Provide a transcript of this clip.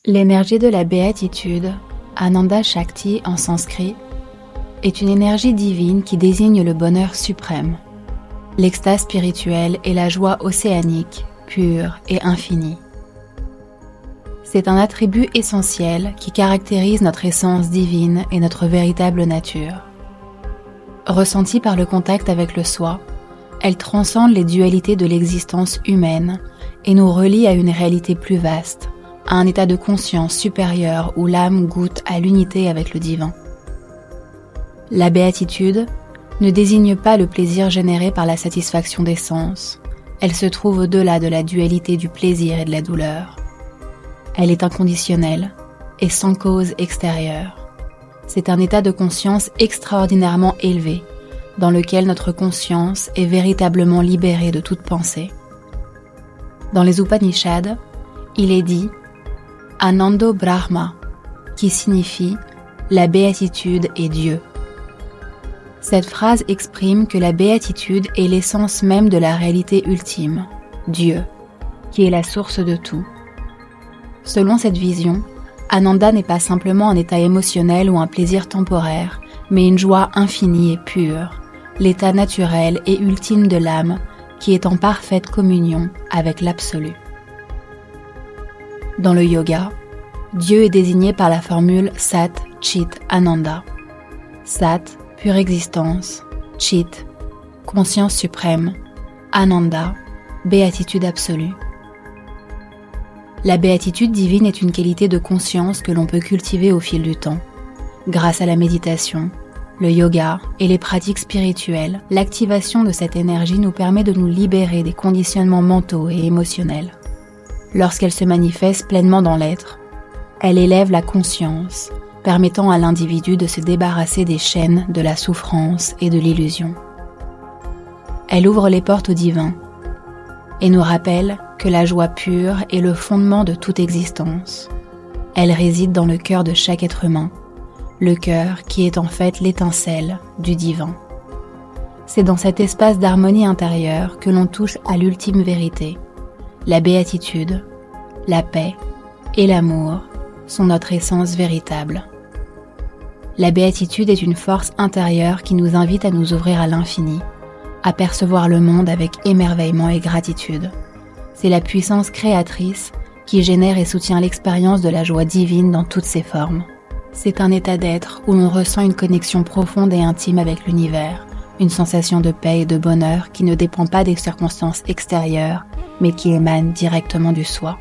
L'énergie de la béatitude, Ananda Shakti en sanskrit, est une énergie divine qui désigne le bonheur suprême, l'extase spirituelle et la joie océanique, pure et infinie. C'est un attribut essentiel qui caractérise notre essence divine et notre véritable nature. Ressentie par le contact avec le soi, elle transcende les dualités de l'existence humaine et nous relie à une réalité plus vaste, à un état de conscience supérieur où l'âme goûte à l'unité avec le divin. La béatitude ne désigne pas le plaisir généré par la satisfaction des sens, elle se trouve au-delà de la dualité du plaisir et de la douleur. Elle est inconditionnelle et sans cause extérieure. C'est un état de conscience extraordinairement élevé, dans lequel notre conscience est véritablement libérée de toute pensée. Dans les Upanishads, il est dit « Anando Brahma », qui signifie « la béatitude est Dieu ». Cette phrase exprime que la béatitude est l'essence même de la réalité ultime, Dieu, qui est la source de tout. Selon cette vision, Ananda n'est pas simplement un état émotionnel ou un plaisir temporaire, mais une joie infinie et pure, l'état naturel et ultime de l'âme qui est en parfaite communion avec l'absolu. Dans le yoga, Dieu est désigné par la formule Sat Chit Ananda. Sat, pure existence, Chit, conscience suprême, Ananda, béatitude absolue. La béatitude divine est une qualité de conscience que l'on peut cultiver au fil du temps. Grâce à la méditation, le yoga et les pratiques spirituelles, l'activation de cette énergie nous permet de nous libérer des conditionnements mentaux et émotionnels. Lorsqu'elle se manifeste pleinement dans l'être, elle élève la conscience, permettant à l'individu de se débarrasser des chaînes de la souffrance et de l'illusion. Elle ouvre les portes au divin et nous rappelle que la joie pure est le fondement de toute existence. Elle réside dans le cœur de chaque être humain, le cœur qui est en fait l'étincelle du divin. C'est dans cet espace d'harmonie intérieure que l'on touche à l'ultime vérité. La béatitude, la paix et l'amour sont notre essence véritable. La béatitude est une force intérieure qui nous invite à nous ouvrir à l'infini, à percevoir le monde avec émerveillement et gratitude. C'est la puissance créatrice qui génère et soutient l'expérience de la joie divine dans toutes ses formes. C'est un état d'être où l'on ressent une connexion profonde et intime avec l'univers, une sensation de paix et de bonheur qui ne dépend pas des circonstances extérieures, mais qui émane directement du soi.